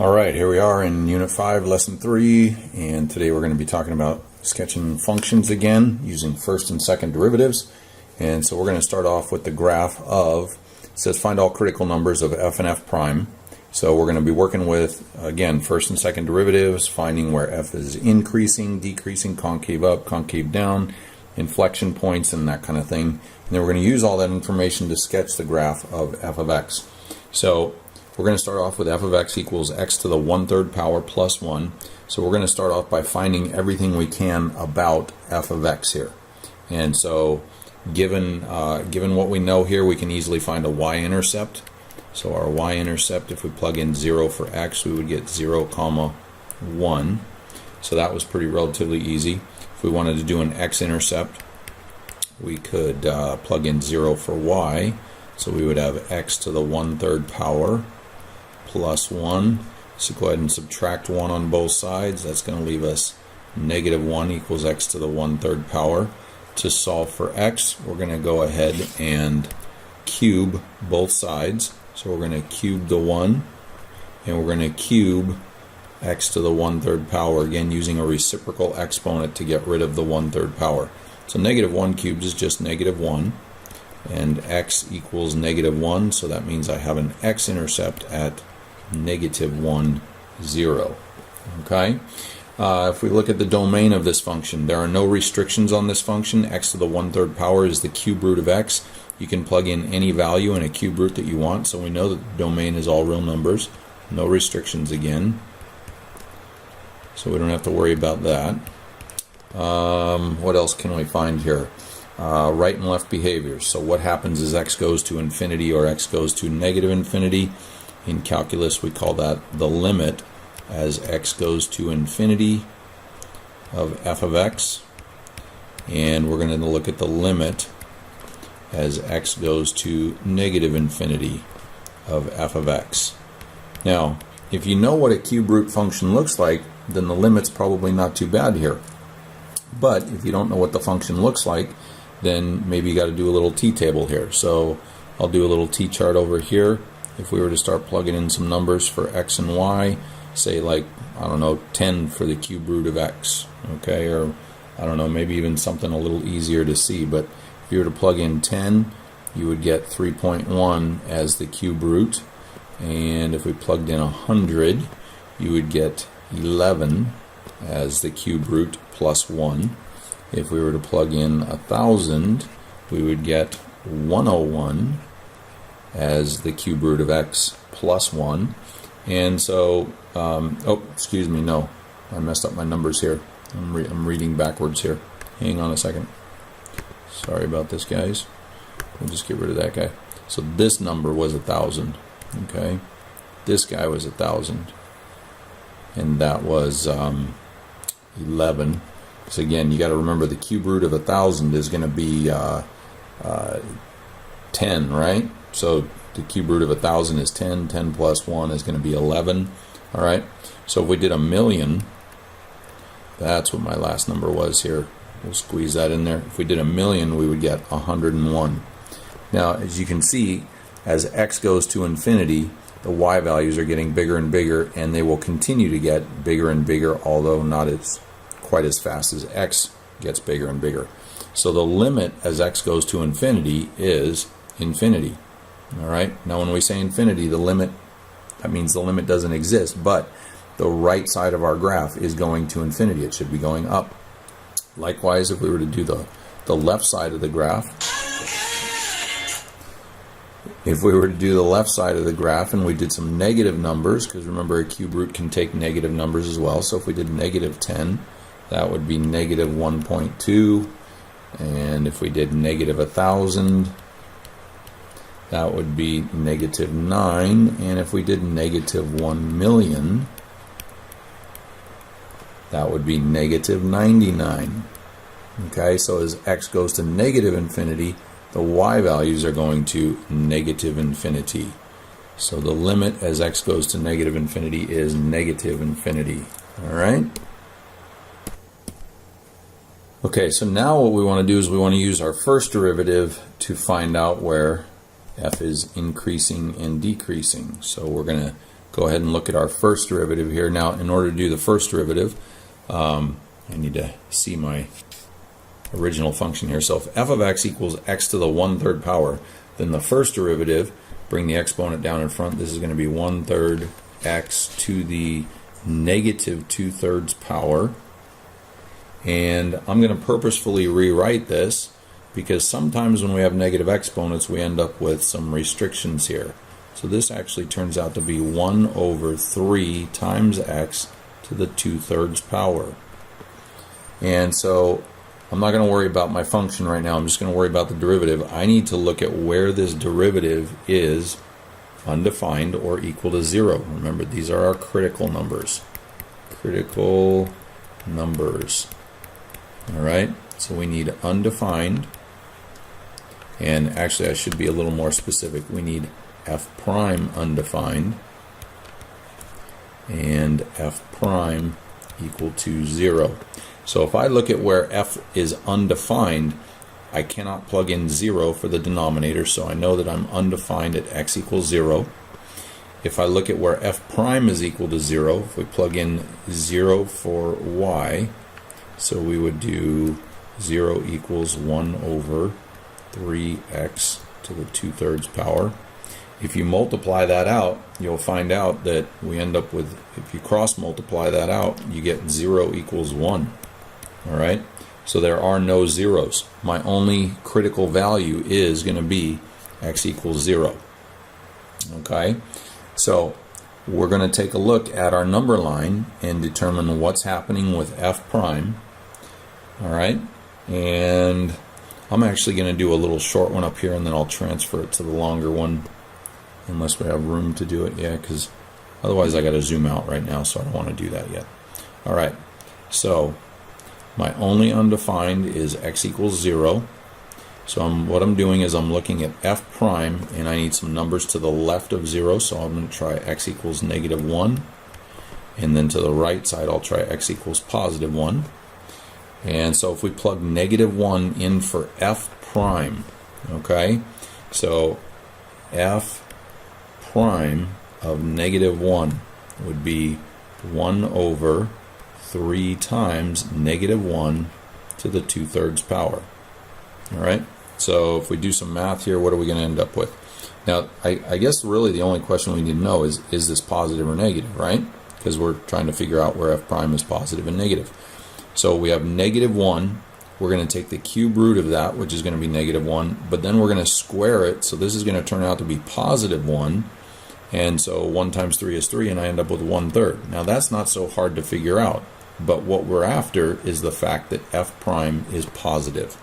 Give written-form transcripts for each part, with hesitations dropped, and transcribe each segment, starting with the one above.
All right, here we are in Unit 5, Lesson 3, and today we're going to be talking about sketching functions again using first and second derivatives. And so we're going to start off with the graph of, it says find all critical numbers of f and f prime. So we're going to be working with, again, first and second derivatives, finding where f is increasing, decreasing, concave up, concave down, inflection points, and that kind of thing. And then we're going to use all that information to sketch the graph of f of x. So we're going to start off with f of x equals x to the 1/3 power plus 1. So we're going to start off by finding everything we can about f of x here. And so given what we know here, we can easily find a y-intercept. So our y-intercept, if we plug in 0 for x, we would get 0, 1. So that was pretty relatively easy. If we wanted to do an x-intercept, we could plug in 0 for y. So we would have x to the 1/3 power plus 1. So go ahead and subtract 1 on both sides. That's going to leave us -1 equals x to the 1/3 power. To solve for x, we're going to go ahead and cube both sides. So we're going to cube the 1, and we're going to cube x to the 1/3 power, again using a reciprocal exponent to get rid of the 1/3 power. So -1 cubed is just -1, and x equals -1, so that means I have an x-intercept at -1, 0. Okay? If we look at the domain of this function, there are no restrictions on this function. X to the 1/3 power is the cube root of x. You can plug in any value in a cube root that you want, so we know that the domain is all real numbers. No restrictions again. So we don't have to worry about that. What else can we find here? Right and left behaviors. So what happens as x goes to infinity or x goes to negative infinity? In calculus, we call that the limit as x goes to infinity of f of x. And we're going to look at the limit as x goes to negative infinity of f of x. Now, if you know what a cube root function looks like, then the limit's probably not too bad here. But if you don't know what the function looks like, then maybe you got to do a little t-table here. So I'll do a little t-chart over here. If we were to start plugging in some numbers for x and y, say like, I don't know, 10 for the cube root of x, okay, or I don't know, maybe even something a little easier to see, but if you were to plug in 10, you would get 3.1 as the cube root, and if we plugged in 100, you would get 11 as the cube root plus 1. If we were to plug in 1,000, we would get 101 as the cube root of x plus 1. And so, oh, excuse me, no, I messed up my numbers here. I'm reading backwards here. Hang on a second. Sorry about this, guys. We'll just get rid of that guy. So this number was 1,000, okay? This guy was 1,000. And that was 11. So again, you got to remember the cube root of 1,000 is going to be 10, right? So the cube root of 1,000 is 10. 10 plus 1 is going to be 11. All right. So if we did 1,000,000, that's what my last number was here. We'll squeeze that in there. If we did 1,000,000, we would get 101. Now, as you can see, as x goes to infinity, the y values are getting bigger and bigger, and they will continue to get bigger and bigger, although not quite as fast as x gets bigger and bigger. So the limit as x goes to infinity is infinity. All right. Now, when we say infinity, the limit, that means the limit doesn't exist, but the right side of our graph is going to infinity. It should be going up. Likewise, if we were to do the left side of the graph, if we were to do the left side of the graph and we did some negative numbers, because remember a cube root can take negative numbers as well, so if we did -10, that would be -1.2, and if we did -1,000, that would be -9, and if we did -1,000,000, that would be -99. Okay, so as x goes to negative infinity, the y values are going to negative infinity. So the limit as x goes to negative infinity is negative infinity. All right? Okay, so now what we want to do is we want to use our first derivative to find out where f is increasing and decreasing. So we're going to go ahead and look at our first derivative here. Now, in order to do the first derivative, I need to see my original function here. So if f of x equals x to the 1/3 power, then the first derivative, bring the exponent down in front, this is going to be 1/3 x to the negative 2/3 power. And I'm going to purposefully rewrite this because sometimes when we have negative exponents we end up with some restrictions here. So this actually turns out to be 1/3 times x to the 2/3 power. And so I'm not going to worry about my function right now. I'm just going to worry about the derivative. I need to look at where this derivative is undefined or equal to 0. Remember, these are our critical numbers. Critical numbers. All right, so we need undefined. And actually, I should be a little more specific. We need f prime undefined and f prime equal to 0. So if I look at where f is undefined, I cannot plug in 0 for the denominator, so I know that I'm undefined at x equals 0. If I look at where f prime is equal to 0, if we plug in 0 for y, so we would do 0 equals 1/3x to the 2/3 power. If you multiply that out, you'll find out that we end up with, if you cross multiply that out, you get 0 equals 1. All right, so there are no zeros. My only critical value is going to be x equals 0. Okay, so we're going to take a look at our number line and determine what's happening with f prime. All right, and I'm actually going to do a little short one up here and then I'll transfer it to the longer one, unless we have room to do it. Yeah, because otherwise I got to zoom out right now, so I don't want to do that yet. All right, so my only undefined is x equals 0. So what I'm doing is I'm looking at f prime, and I need some numbers to the left of 0, so I'm going to try x equals -1. And then to the right side, I'll try x equals +1. And so if we plug -1 in for f prime, okay, so f prime of -1 would be 1/3 times -1 to the 2/3 power. All right, so if we do some math here, what are we going to end up with? Now, I guess really the only question we need to know is this positive or negative, right? Because we're trying to figure out where f prime is positive and negative. So we have -1. We're going to take the cube root of that, which is going to be -1, but then we're going to square it. So this is going to turn out to be +1. And so 1 times 3 is 3, and I end up with 1/3. Now that's not so hard to figure out, but what we're after is the fact that f prime is positive.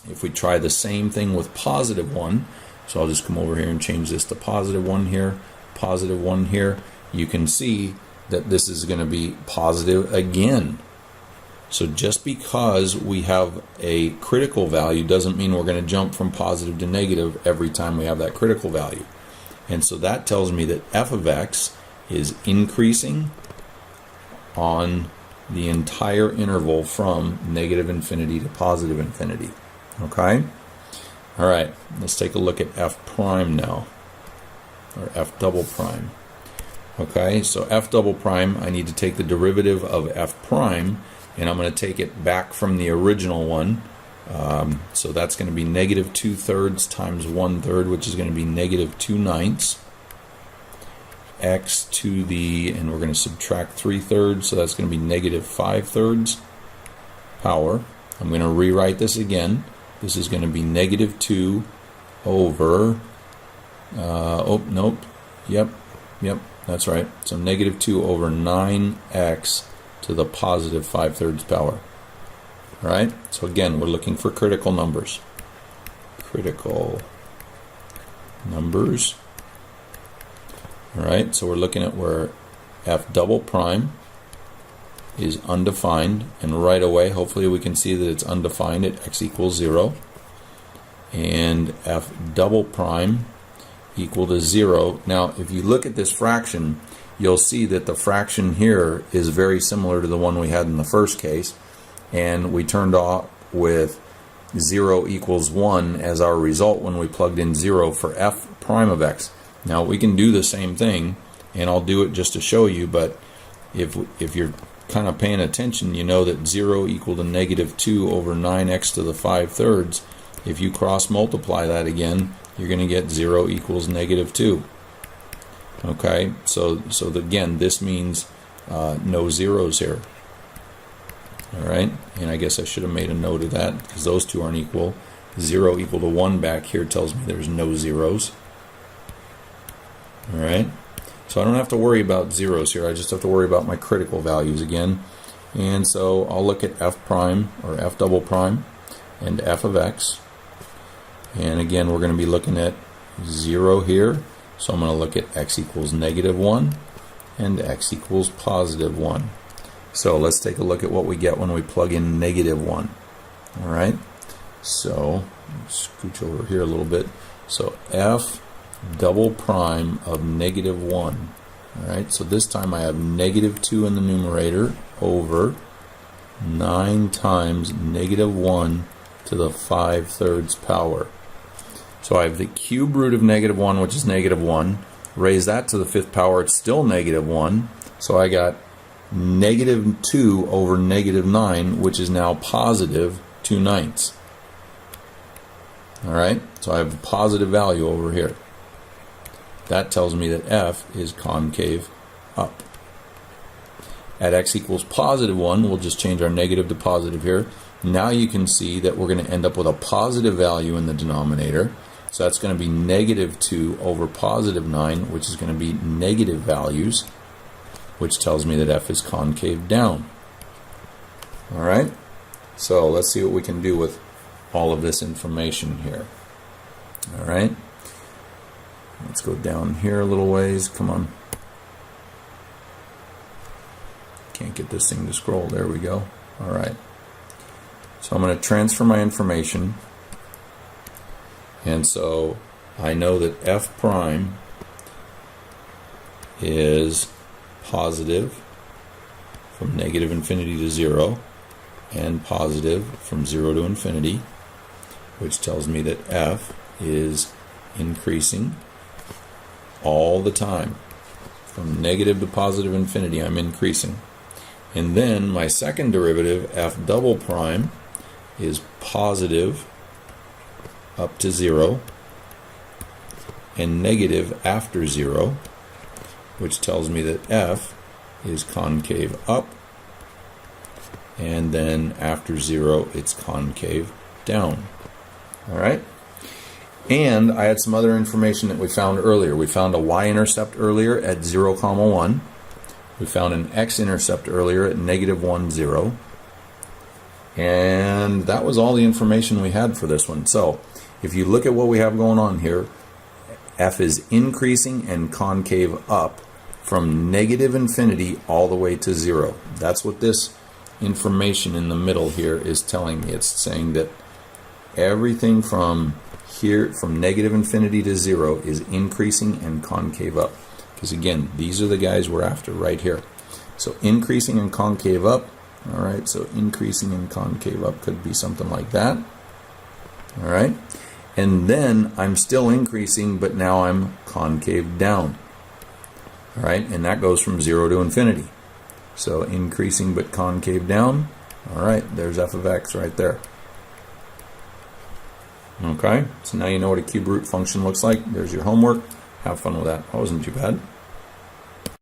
If we try the same thing with +1, so I'll just come over here and change this to +1 here, +1 here, you can see that this is going to be positive again. So just because we have a critical value doesn't mean we're going to jump from positive to negative every time we have that critical value. And so that tells me that f of x is increasing on the entire interval from -infinity to +infinity. Okay? All right, let's take a look at f prime now, or f double prime. Okay, so f double prime, I need to take the derivative of f prime, and I'm going to take it back from the original one. So that's going to be -2/3 times 1/3, which is going to be -2/9 x to the, and we're going to subtract 3/3, so that's going to be -5/3 power. I'm going to rewrite this again. This is going to be -2 over, oh, nope, yep, that's right. So -2 over 9x to the +5/3 power. All right, so again, we're looking for critical numbers. Critical numbers. All right, so we're looking at where f double prime is undefined, and right away, hopefully we can see that it's undefined at x equals 0, and f double prime equal to 0. Now, if you look at this fraction, you'll see that the fraction here is very similar to the one we had in the first case, and we turned off with 0 equals 1 as our result when we plugged in 0 for f prime of x. Now we can do the same thing and I'll do it just to show you, but if you're kind of paying attention, you know that 0 equal to negative 2 over 9x to the 5/3. If you cross multiply that again, you're going to get 0 equals negative 2. Okay, so again, this means no zeros here. All right, and I guess I should have made a note of that because those two aren't equal. 0 equal to 1 back here tells me there's no zeros. All right, so I don't have to worry about zeros here. I just have to worry about my critical values again. And so I'll look at f prime or f double prime and f of x. And again, we're going to be looking at 0 here. So I'm going to look at x equals negative 1 and x equals positive 1. So let's take a look at what we get when we plug in negative 1. All right, so scooch over here a little bit. So f double prime of negative 1. All right, so this time I have negative 2 in the numerator over 9 times negative 1 to the 5/3 power. So I have the cube root of negative 1, which is negative 1. Raise that to the 5th power, it's still negative 1. So I got negative 2 over negative 9, which is now positive 2/9. All right, so I have a positive value over here. That tells me that f is concave up. At x equals positive 1, we'll just change our negative to positive here. Now you can see that we're going to end up with a positive value in the denominator. So that's going to be negative 2 over positive 9, which is going to be negative values, which tells me that f is concave down. All right, so let's see what we can do with all of this information here. All right, let's go down here a little ways. Come on. Can't get this thing to scroll. There we go. All right, so I'm going to transfer my information. And so I know that f prime is positive from negative infinity to 0 and positive from 0 to infinity, which tells me that f is increasing all the time. From negative to positive infinity, I'm increasing. And then my second derivative, f double prime, is positive up to 0 and negative after 0, which tells me that f is concave up, and then after 0 it's concave down. All right, and I had some other information that we found earlier. We found a y-intercept earlier at 0, 1. We found an x-intercept earlier at negative 1, 0. And that was all the information we had for this one. So if you look at what we have going on here, f is increasing and concave up from negative infinity all the way to 0. That's what this information in the middle here is telling me. It's saying that everything from here, from negative infinity to 0, is increasing and concave up. Because again, these are the guys we're after right here. So increasing and concave up. All right, so increasing and concave up could be something like that. All right, and then I'm still increasing, but now I'm concave down. All right, and that goes from 0 to infinity. So increasing but concave down. All right, there's f of x right there. Okay, so now you know what a cube root function looks like. There's your homework. Have fun with that. That wasn't too bad.